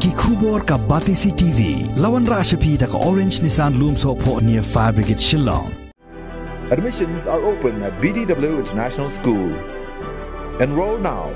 ki khubor ka Batisi TV lawan rashapi da ka Orange Nissan Loom so po near Fire Brigade Shillong. Admissions are open at BDW International School. Enroll now.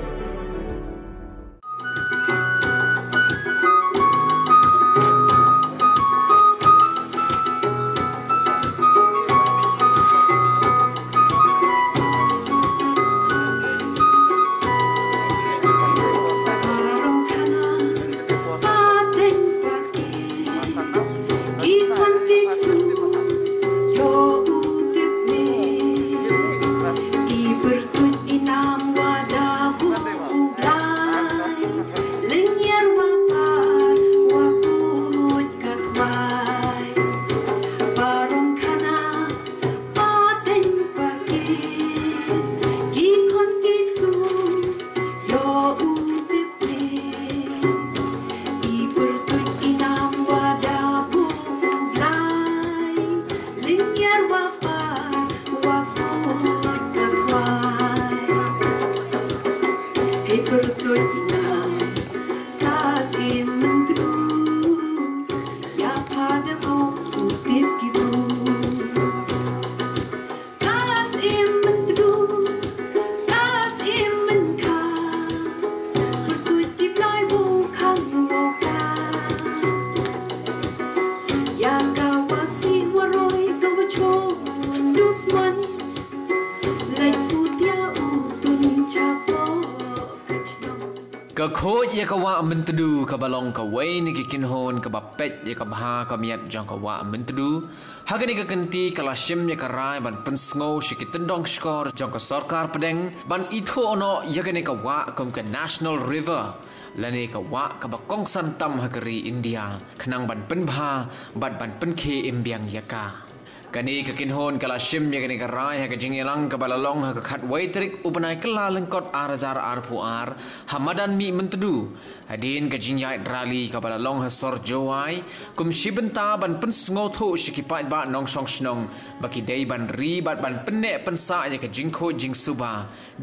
Kekot ya kawa Myntdu ka balong ka way ni kikinhon ka bapet ya ka baha ka miat jang kawa Myntdu hagani ka kenti kalashim ya karai ban pensngo shikitendong skor jang ka Sorkar pedeng ban Ithuh ono ya gani ka wa kom ka National River lani ka wa ka bakong santam hakari India khnang ban penbha bat ban penke imbyang yaka kani kakinhon kalashim ya gani karai ha kajingelang ka balalong ha khat waitrik upanai kala lengkot arajar arpuar hamadan mi Myntdu hadin kajingyai rali ka balalong ha sor jowai kum shibenta ban pensngo tho shikipai ba nong song snong baki dei ban ri bat ban penne pensa ya kajingkho jingsuba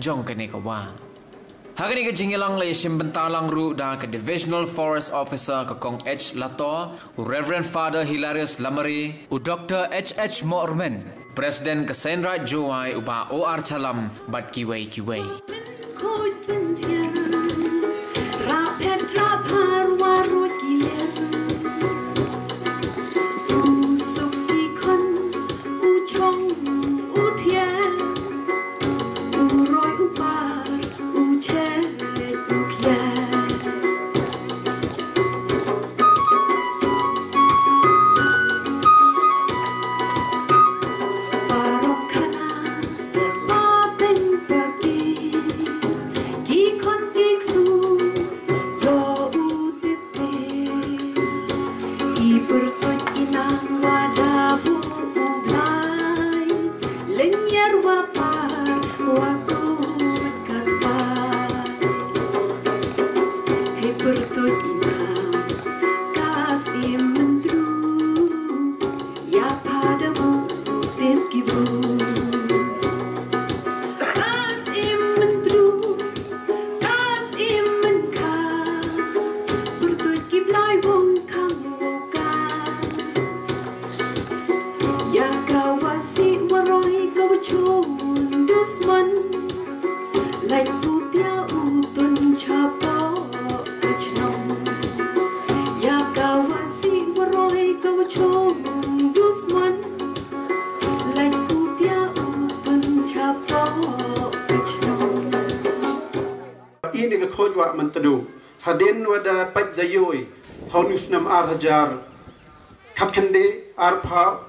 jong kane ka wa Hagani ka jingilang lay simbentalang ru da ka Divisional Forest Officer ka Kong H. Lato, Reverend Father Hilarious Lamari, u Dr. H. Morman, President ka Senrat Joai uba O.R. Chalam, bat kiway. Ini kekot wa Myntdu hadin wada paj dayoi honus nam arhajar kap kende arpa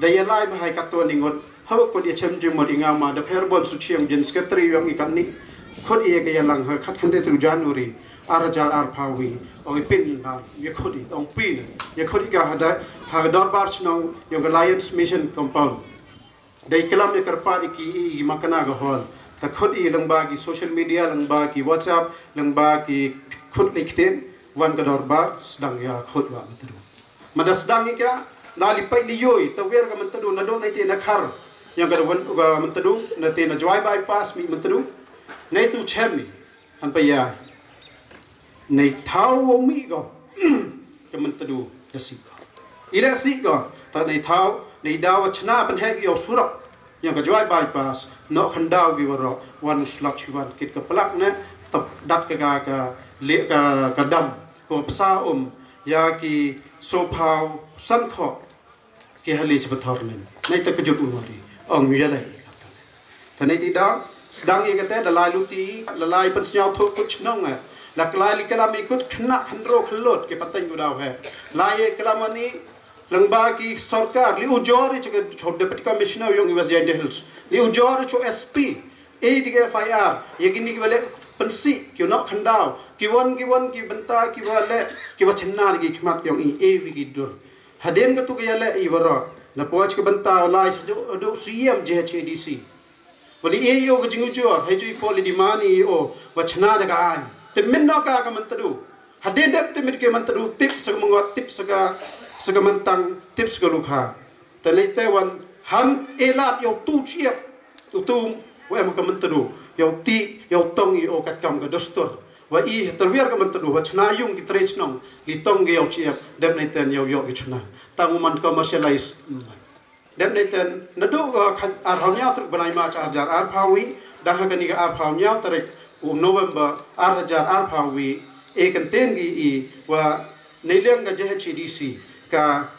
dayalai bahai katwa ningot hawak ko dia chem jemod ingama da perbon suciam jen sekretari yang ikan ni khot ia gaya lang ha khat kende tu Januari arhajar arpawi ong pin la ye khodi ong pin ye khodi ga hada ha dorbar chnong yang Alliance Mission Compound dai kelam ye karpa ki makana ga hol ta khod i lengba ki social media lengba ki WhatsApp lengba ki khod likten wan ka dorbar sedang ya khod wa Myntdu madas sedang ika nali pai liyoi tawer ka Myntdu na do na ti na khar yang ka wan ka Myntdu na ti na joy bypass mi Myntdu nei tu chemi an pa ya nei thau mi go ke Myntdu jasik ila sik go ta nei thau nei dawa chna pan hek yo surap yang ka joy bypass no khandau gi waro wan slak chiwan kit ka plak ne tap dat ka le ka dam ko psa ya ki so phau san kho ki hali sebetar men nei ta kejut unori ong ya lai ta nei ti da sedang i kata dalai luti lalai pensiau thok kut chnong la klai li kala mi kut khna khandro khlot ke patang gu daw hai lai kalamani langba ki Sorkar li ujor che deputy commissioner yong was Jai Hills li ujor cho SP e dige FIR yegini ki wale pensi ki no khandau ki won ki benta ki wale ki wa chenna gi khmat yong i e wi gi dur haden ga tu ga yale i waro na poch ki benta lai do CM JHADC wali e yo ga jingu jo hai ju poli di mani o wa chna da ga ai te min no ka Myntdu haden dep te mit ke Myntdu tip sa mangot tip sa mantang tips ka lukha ta le te wan han elat yo tu chiep tu wa em ka Myntdu yo ti yo tong yo ka kam ka dostor wa i terwiar ka Myntdu wa chna yung ki tres nong li tong ge yo chiep dep ne ten yo ki chna tang man commercialize dep ne ten nadu ar hawnya truk banai ma charger ar phawi dah ka ni ga ar phawnya tarik November ar hajar ar phawi e kan ten gi i wa neileng ga JHADC ka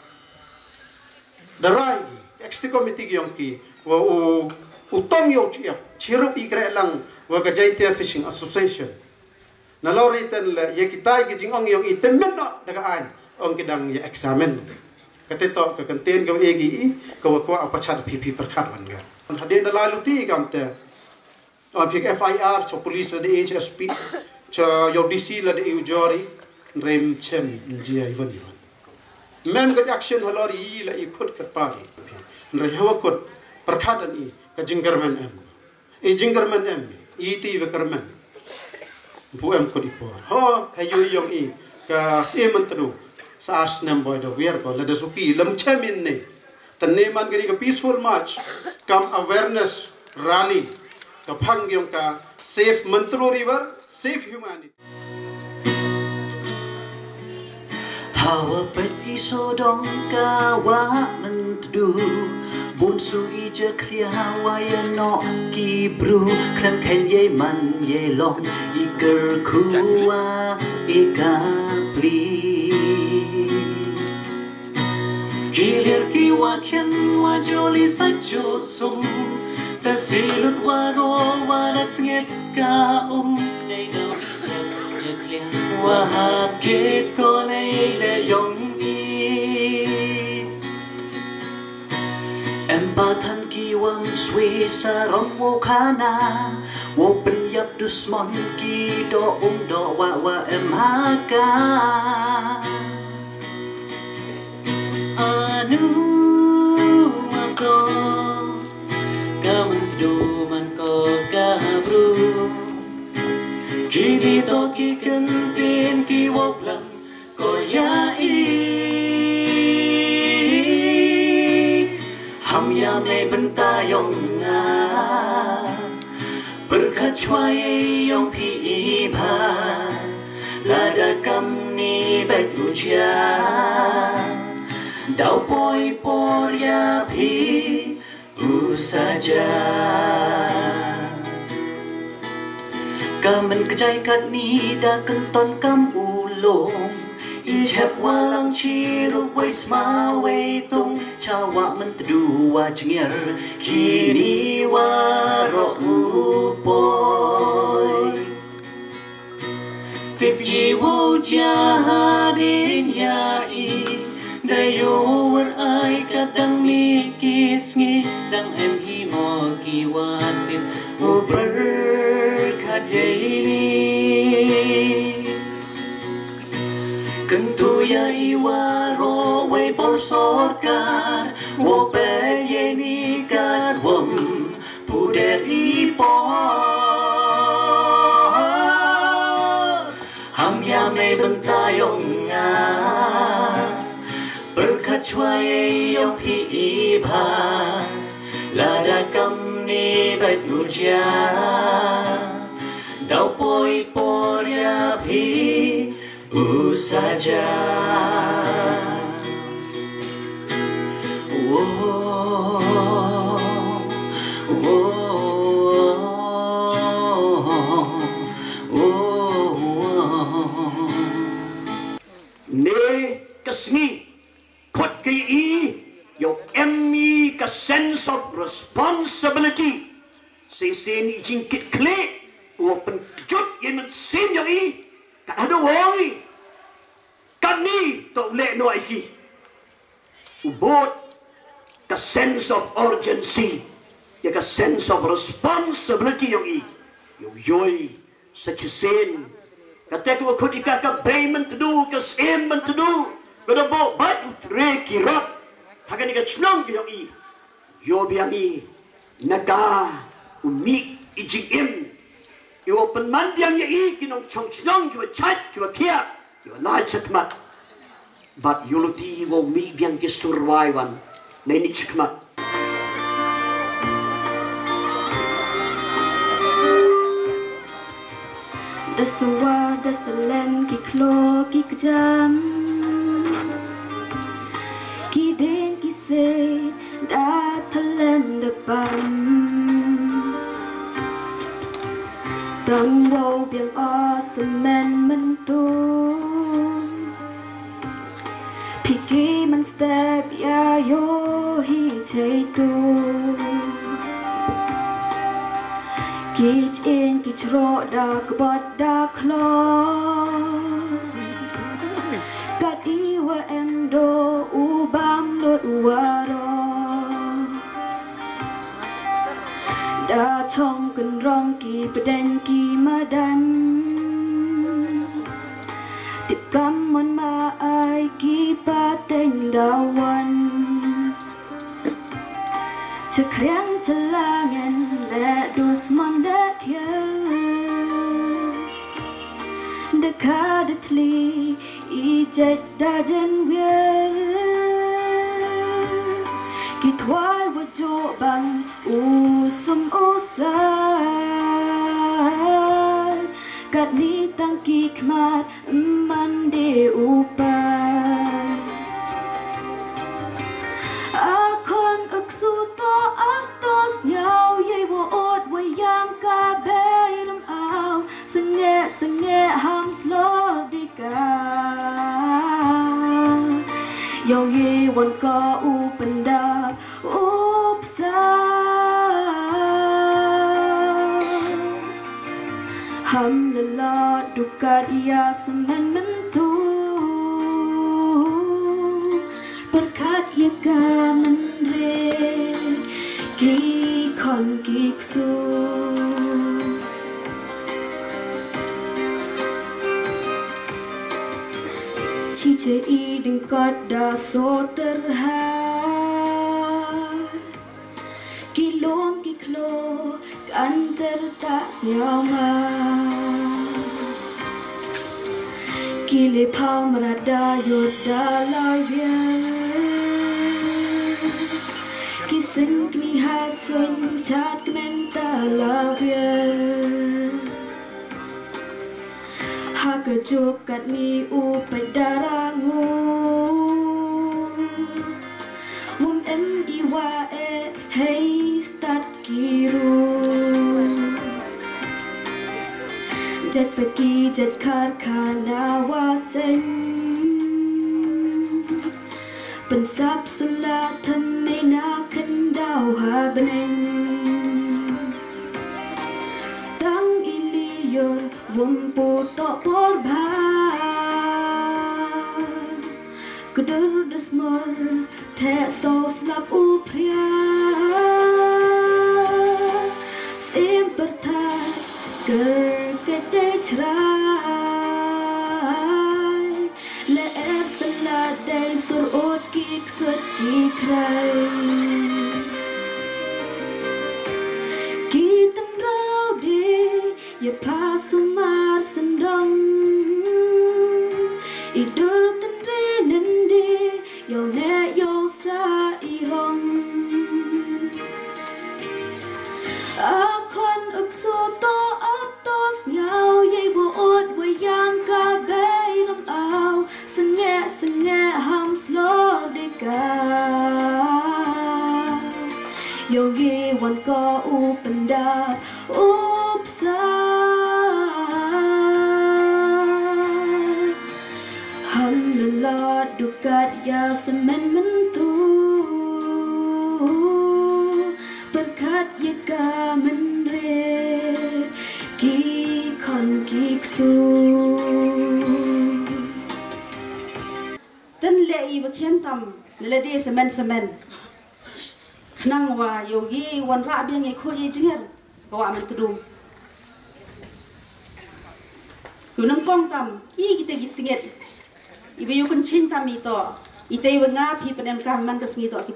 darai executive committee gyong ki wa utong yo chirup ikre lang wa ga jaite fishing association na loritan la ye kitai gi jingong yong itemen no daga ai ong kidang ye examen kateto ka kanten ga egi ka wa kwa apachat pp perkhat wan ga hade dalai luti kamte phik FIR cho police la de HSP cho yo DC la de ujori rem chem ji ivan mem ga action halori la i khut ka pari re hawa kot perkhadan i ka jingerman em e jingerman em i ti ve karman bu em ko di por ho hayu yong i ka se Myntdu sa asnam boy do wer ko la de suki lam chamin ne tan ne man gani ka peaceful march kam awareness rally ka phang yong ka safe Myntdu river safe humanity Hawa peti sodong ka wa Myntdu bun su i je khlia wa ya no ki bru klan khen ye man ye long i ker kuwa i ka pli kilir ki wa khen wa joli sa jo sum ta silut wa ro wa dat nget ka nei do je khlia wa hap kit ko nei le yong em ba than ki wang swi sa rom wo khana wo pen yap du smon ki do do wa em ha ka anu ma ko ka Myntdu man ko ka bru ki di to ki kan tin ki wo lam ko ya i ham ya me benta yong nga berkat chwai yong pi ba la da kam ni bet uja dau poi por ya pi usaja kamen kejai kat ni da kenton kam ulong i chep walang chi ru wei sma wei tung cha wa Myntdu wa chnger kini wa ro u boy tip yi wo ja din ya i da yo wer ai ka dang mi kis ngi dang em hi mo ki wa tip u ber khat ye ni Kentu ya iwa ro wei por Sorkar wo pe ye ni kan wom pu de i po ham ya me benta yong nga berkat chwai yong pi i ba la da kam ni ba uja dau poi por ya pi saja. Kesni kot KI yok emmi ka sense of responsibility seni jingkit klik open jut yang sen yang I ka ada woi kami tok le no iki ubot ka sense of urgency ya ka sense of responsibility yang I yoi such a sen kata ko kod ikaka payment to do ka aimment to do kada bo bat utre kirap hagan ka chnong yang I yo biang I naga umi ijim I open man biang I kinong chong chnong ki chat ki kia ki la chakmat but yuluti wo mi biang ki survival nei ni chakmat Dasawa dasalan ki klo ki kejam ki den ki se da thalem depan dan wow biang semen Myntdu piki man step ya yo hi chaitu Kich in kich ro da kbot da klo Kat iwa emdo ubam lot waro Da chong kan rong ki peden ki madan Tip kam mon ma ai ki pateng dawan Cekriang celangan le dus mondek yer Dekadetli ijet dajen wer Kitwai wajo bang usum usar Kat ni tangki kmat mandi upan Akon uksuto atos nyau ye wo ot wo yam ka beiram au senge ham slow dika Yo ye won ka upenda upsa Ham lala dukat ia semen Myntdu Berkat ia ka mendre ki kon kiksu Cice I dengkat da so terhad Kilom kiklo kan tertas nyawa Kile pau merada yoda lawian Kiseng kmi hasun chat menta lawian Haka jokat ni upai darangu Wum em iwa hey start kiru Jat pergi jat karkhana wasen Pensap sulat thamena kendau habnen Tang iliyor wumpu tok porba Kedur desmor te so slap upria Sim perta Kerkede cerai Leer seladai surut kik sut kikrai Kita rau de ya pasumar sendong Idur tendre nende Yau ne yau sa irong Akon uksuto aptos nyau Yei buot wayang ka beiram au wan ko upenda upsa Hamdulillah dukat ya semen mentu berkat ya ka menre ki kon kiksu Ten le I bakhian tam le de semen Nang wa yogi wan ra biang e khoye jinger ko wa Myntdu Kunang kong tam ki kita gitinget Ibu yu kun cinta mito ite yu ngapi penem kaman kes ngito ki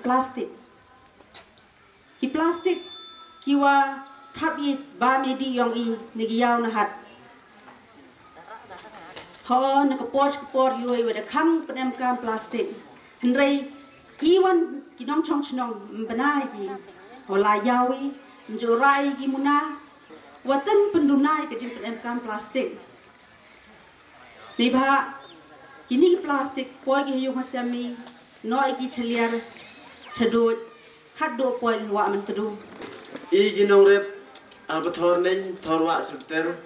plastik ki wa thabi ba medi yong I nigi yaw na hat ho na kapor yu I wada khang penem kam plastik henrei iwan ki nong chong chnong mbanai ki hola yawi njorai ki muna watan pendunai ke jin penem kam plastik ni ba Kini plastik poi ki yung hasami noi ki cheliar chadot khaddo poi wa Myntdu I ginong rep abathor nen thorwa subter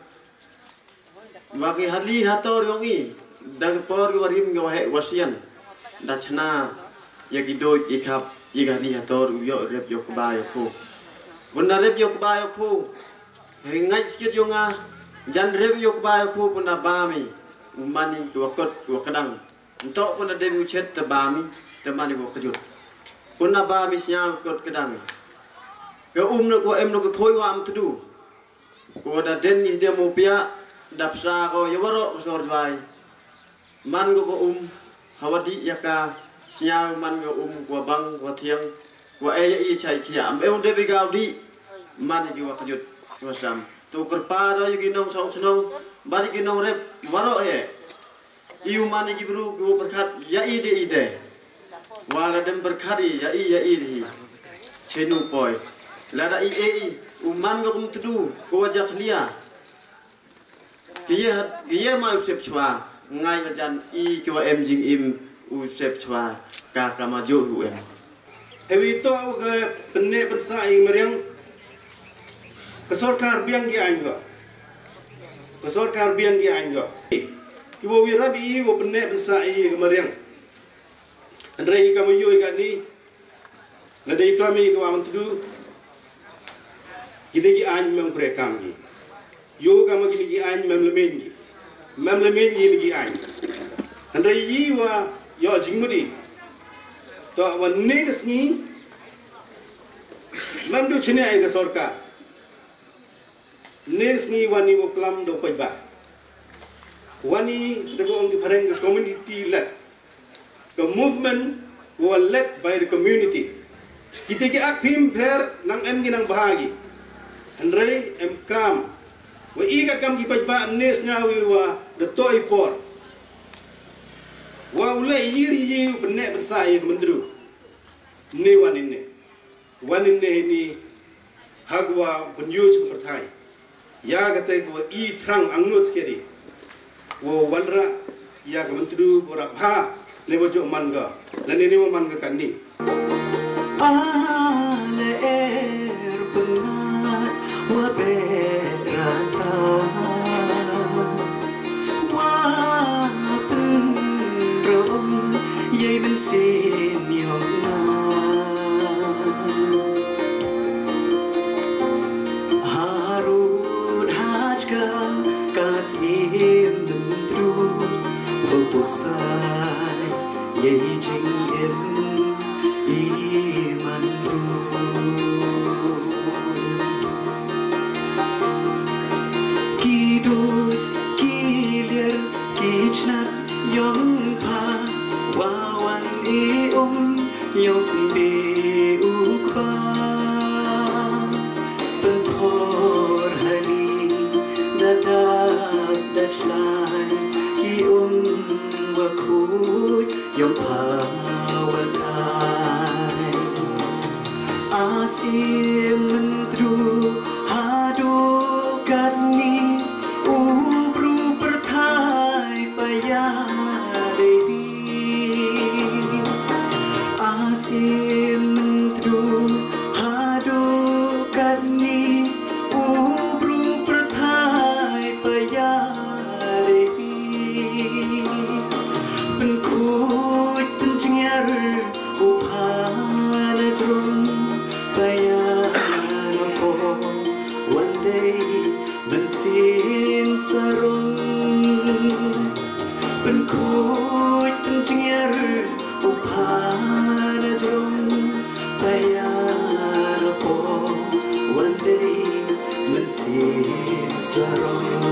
wagi hadli hator yong I dang por warim ngo he wasian dachna yagi do ikap yigani hator yo rep yo ba yo ko bunda rep yo ba yo ko he ngai skit yonga jan rep yo ba yo ko bunda ba mi Mani wakot wakadang Untuk pun ada wucet tebami Temani wakajut Pun apa misnya wakot kadang Ke nak wa nak khoi wa Myntdu Ko da den ni dia mo pia dapsa ko yawaro sor jwai Man ko hawadi yaka sia man ko ko bang ko thiang ko e chai khia am de bi gaw di man ki wakajut wasam tu kerpa ro yugi nong song chnong bari ki nong rep waro he iu mani ki bru go berkat ya ide wala dem berkati ya di chenu poi lada uman go Myntdu ko jak lia kiye ma usep chwa ngai wajan ko em jing im usep chwa ka kama jo hu em Ewi to ke penne pensa I meriang ke Sorkar biang gi anggo ke Sorkar biang gi anggo ki wo wi rabi wo penne pensa I ke meriang andrei kamu yo ga ni la dei kami ko Myntdu kita gi an mem prekam gi yo kamu gi an mem lemen gi an andrei yi wa yo jingmudi to wan ne kesni Myntdu chine ai ke Sorkar Nesni wani wo klam do pajba wani the go the pareng community led the movement was led by the community kita ki akhim pher nang em gi nang bahagi andrei em kam wa igat kam ki pajba nes nyawi wa the toy por wa ule yiri benne bersai Myntdu ne waninne ni hagwa penyuj perthai ya kata ko I thrang angnut skedi wo wanra ya ka Myntdu bora bha lewo jo manga lani ni manga kanni ale penat wa berata wa penrom ye ben sin yona Kasih Myntdu Hopusai Yei Jing Im Imandu Kidut Kilir Kichnat Yong Pa Wawan Yong Simbe Ukba Pentor Hani Dadab Dachlan Ki Wakut Yom Pawatai Asim Myntdu Hadu Kadni Ubru Perthai Payadei Asim Myntdu Hadu เป็นคุยเป็นเชียร์อุปาณจงไปยาละปอวันใดมันเสียสรอง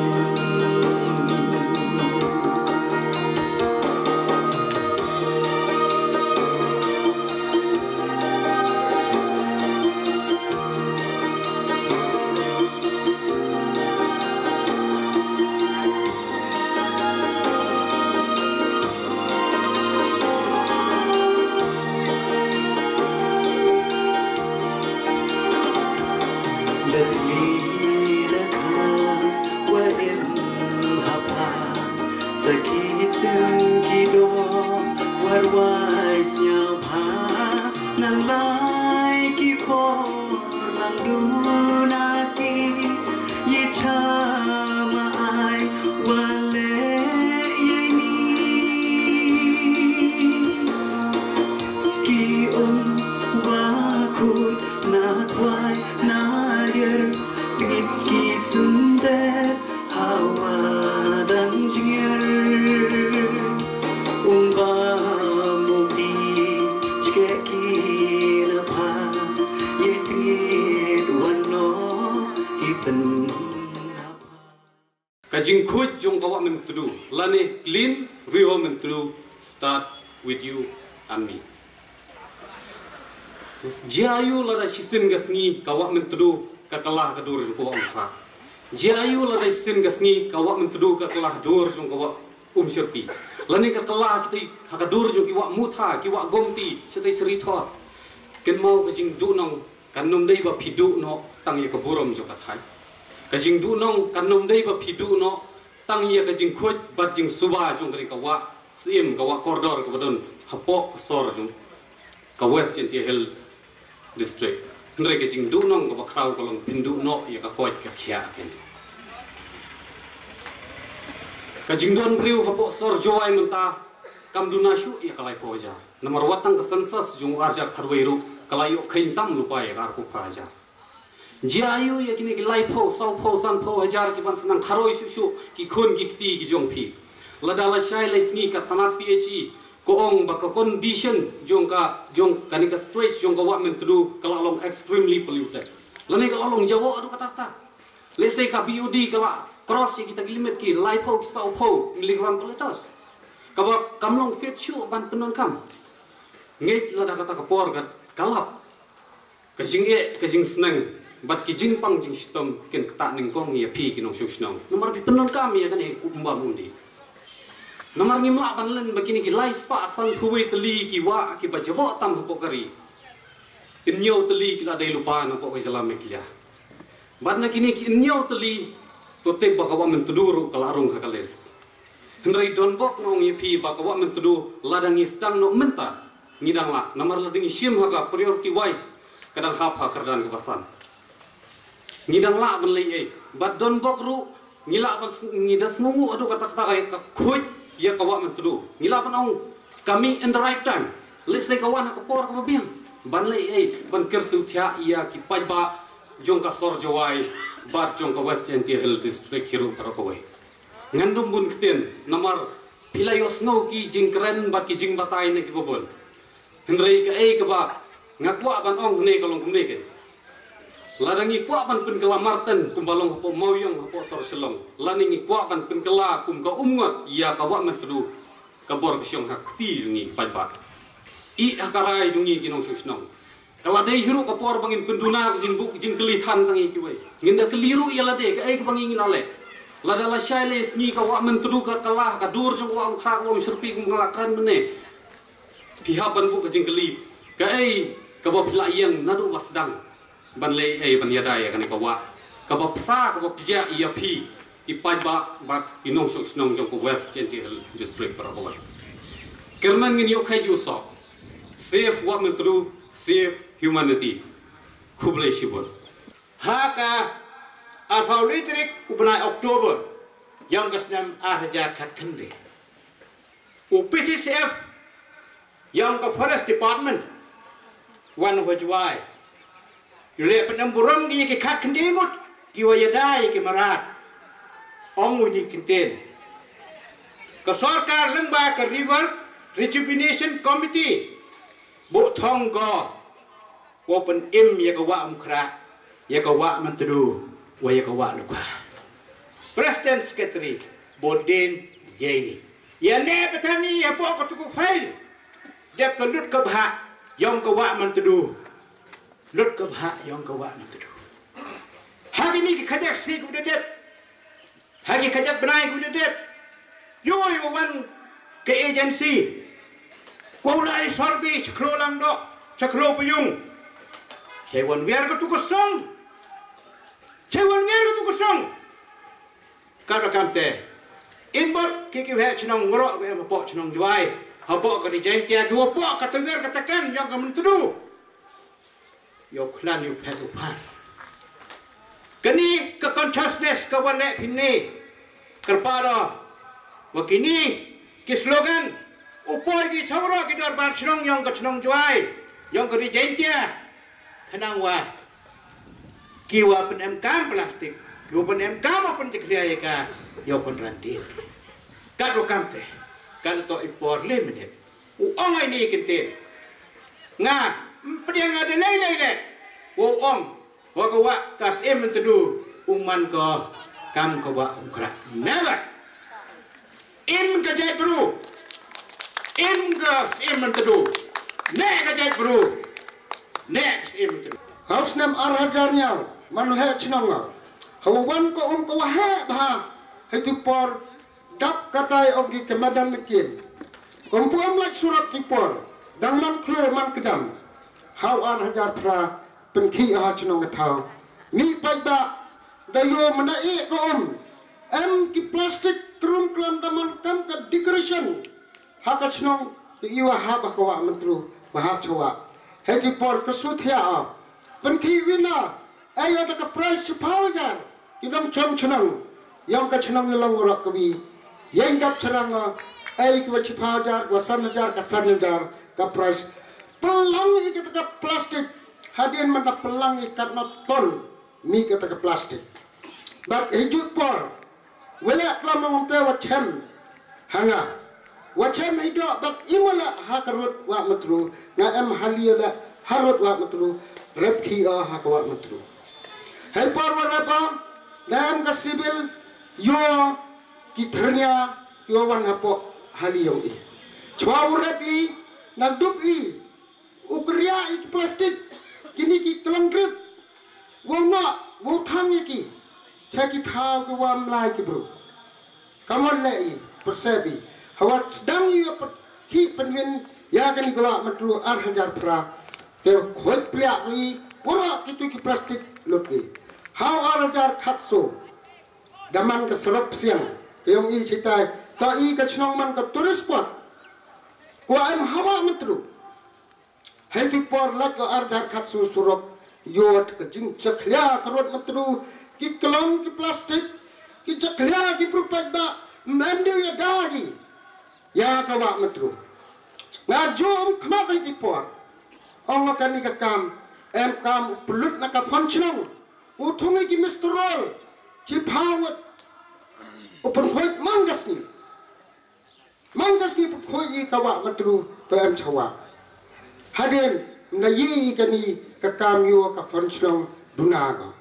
Kajing kuj jong kawa Myntdu, lani clean river Myntdu start with you and me. Jiayu lada sisin gasngi kawa Myntdu kakalah kadur jong kawa umkha. Jiayu lada sisin gasngi kawa Myntdu kakalah dur jong kawa umsirpi. Lani kakalah kita hakadur jong kiwa mutha kiwa gomti setai serithor. Ken mau kajing du nong kanum dei ba pidu no tang ye kaburom jong kathai. Kajing du nong kanum dei ba pidu no tang ye kajing khoj bat jing suba jong kari kawa sim kawa koridor ka badon hapok sor jong ka west India Hill district ndre kajing du nong ka bakrau kolong pindu no ye ka koj ka khia ken kajing don briu hapok sor joai menta kam duna shu ye kalai poja nomor watang ka census jong arjar kharweiru kalayo khain tam lupai ar ko praja Jiayu ya kini ki lai po sau po san po hajar ki ban senang kharoi su ki khun ki kti ki jong phi ladala shai lai sngi ka tanat PHE ko ong ba ka condition jong kani ka stretch jong ka wa Myntdu kala long extremely polluted lani ka long jawo adu kata ta let's say ka BOD kala cross ki kita limit ki lai po ki sau po miligram per liter ka ba kamlong fit shu ban penon kam ngeit lada kata ka por ka kalap ka jing senang bat ki jing pang jing sitom ken kata ning kong ya pi ki nong shuk snong nomor pi penon kami ya kan e umba mundi nomor ngimla ban len bakini ki lai spa san phuwei tali ki wa ki ba jabo tam ho kari inyo tali ki la dai lupa no ko jala me klia bat na kini ki inyo tali to te ba ka wa Myntdu ru kalarung hakales hendrai don bok nong ye pi ba ka wa Myntdu ladang istang no menta ngidang la nomor lading shim ha ka priority wise kadang hap ha kardan ke basan ngidang la ban lei bat don bok ru ngila ban ngidas ngungu adu kata ka khoj ya kawa Myntdu ngila ban ong kami in the right time let's say kawan ka por ka biang ban lei ban kersu thia ia ki pai ba jong ka sor jawai bat jong ka west India Hill district hiru para ko wei ngandum bun kten namar pilayo snow ki jingkren bat ki jing batai ne ki bobon hendrei ka ka ba ngakwa ban ong ne kalong kumne ke ladangi kwa ban pen kala marten kumbalong hapo mauyong hapo sor selong laningi kwa ban pen kala kum ka umngot ya ka wa Myntdu ka bor kyong hakti jungi paiba I hakarai jungi kinong susnong kala dei hiru ka por bangin penduna jing buk jing keli than tangi ki wei nginda keliru ya lade ka ek bangi ngilale ladala shaile sngi ka wa Myntdu ka kala ka dur jong wa khra wa serpi kum kala kran mene pihak ban buk jing keli ka ka ba phla yang nadu wasdang ban le ban yada ya kan ka wa ka ba psa ka ba pia ia phi ki pai ba inong sok snong jong ko west India Hill district para ko kerman ngin yo khai ju so save wa Myntdu save humanity khuble shibor ha ka arfa litrik upnai Oktober yang kasnam ahja khat khande UPCCF yang ka forest department wan hojwai le penam buram gi ke khat khande ngot ki waya dai ke marat ong ni kinten ke Sorkar lembah ke River Rejuvenation Committee bu thong go open ya ke wa mkra ya ke wa Myntdu wa ya ke wa lupa President Secretary Bodin Yeni ya ne petani ya bo ko tu fail dep to lut ke bha yong ke wa Myntdu lut ke bha yong ke wa Myntdu hari ni khajak sri ku det hari khajak benai ku det yoi wan ke agency ko lai sorbi chklo lang do chklo puyung Cewon biar ke tu kosong. Cewon biar ke tu kosong. Kalau kamte, inbot kiki hek cenong ngorok be mapok cenong juai. Hapok ke dijengkia dua pok ke tengger katakan yang ke Myntdu. Yo klan yo pet upar. Kini ke consciousness ke walek ini. Kerpara. Wakini ke slogan upoi ki sabro ki darbar cenong yang ke cenong juai. Yang ke dijengkia Kenang wa kiwa pen MK plastik kiwa pen MK maupun dikriya ka yo pen randir kado kamte kado to impor le menit uong ini kente nga pediang ada lele uong wa ko wa kas Myntdu uman ko kam ko wa umkra never in ka jai bro in gas Myntdu ne ka jai bro Next, Myntdu. Haus nam arhajarnya, manusia cenang. Hawan ko ko wah bah. Itu por dap katai ogi kemadan lekin. Kompuam lek surat tipor. Dang man klo man kejam. Hau arhajar pra penki ah cenang ketau. Ni pai ba dayo menai ko ki plastik kerum kelam daman kam ke decoration. Haka cenang iwa habah ko wa Myntdu bahap cowa. Heki por kesuthia penki wina ayo da ka price paujar kidam chom chnang yang ka chnang long rak bi yang gap chnang ai ki wach paujar wa sanjar ka price pelang i ka plastik hadian man da pelang i ka not ton mi ka plastik but hijut por wala klam te wa chem hanga Wacem hidup bak imala hakarut wa Myntdu na haliyala harut wa Myntdu repki hak wa Myntdu. Hai parwa rapa nam ka sibil yo kithernya yo wan hapo haliyong i. Chwa repi na dup i ukriya i plastik kini ki kelangrit wo na wo thang ki chaki thaw ke wa mlai ki bro. Kamon le i persebi Hawat sedang ia ki penwin ya kan gua Myntdu arhajar pra te khoi plya ki pura kitu ki plastik lot ki haw arhajar khatso daman ke serop siang ke yong i citai ta i ka chnong man ka turis pot ko am hawa Myntdu hai ti por lak ka arhajar khatso surop yot ke jing chakhlia karot Myntdu ki kelong ki plastik ki chakhlia ki prupat ba Myntdu ya dagi Ya kawa Myntdu. Ngajum kmat di por. Ong akan ni kam kam pelut nak functional. Utungi ki misterol. Cipawat. Upun khoi manggas ni. Manggas ni pun khoi kawa Myntdu ke chawa. Hadin nayi kani kam yo ka functional dunaga.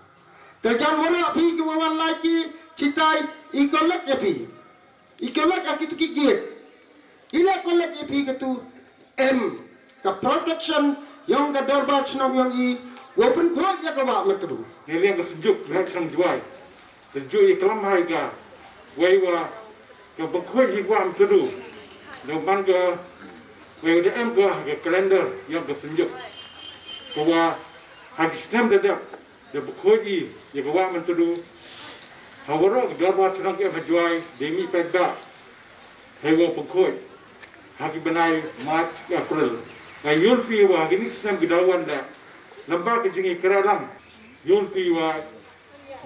Terjan wara pi ki wawan lagi citai ikolek ya pi. Ikolek akitu ki git. Ila kolek ipi ketu ka protection yang ka darbar chnam yang i open khot ya ka wa Myntdu Niliang ka sejuk ha sang juai sejuk i kelam hai ka wai wa ka bakhoi hi wa Myntdu no man ka wai de ka kalender yang ka sejuk ko wa ha sistem de bakhoi i ya ka wa Myntdu hawaro ka darbar chnam ke juai demi pedda hai wa bakhoi Haki benai Mac April. Ngai Yulfi wa gini senam gedawan da. Lambar ke jingi keralang. Yulfi wa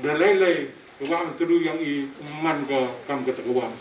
da lay ke wa Myntdu yang i man ko kam ke tekawam.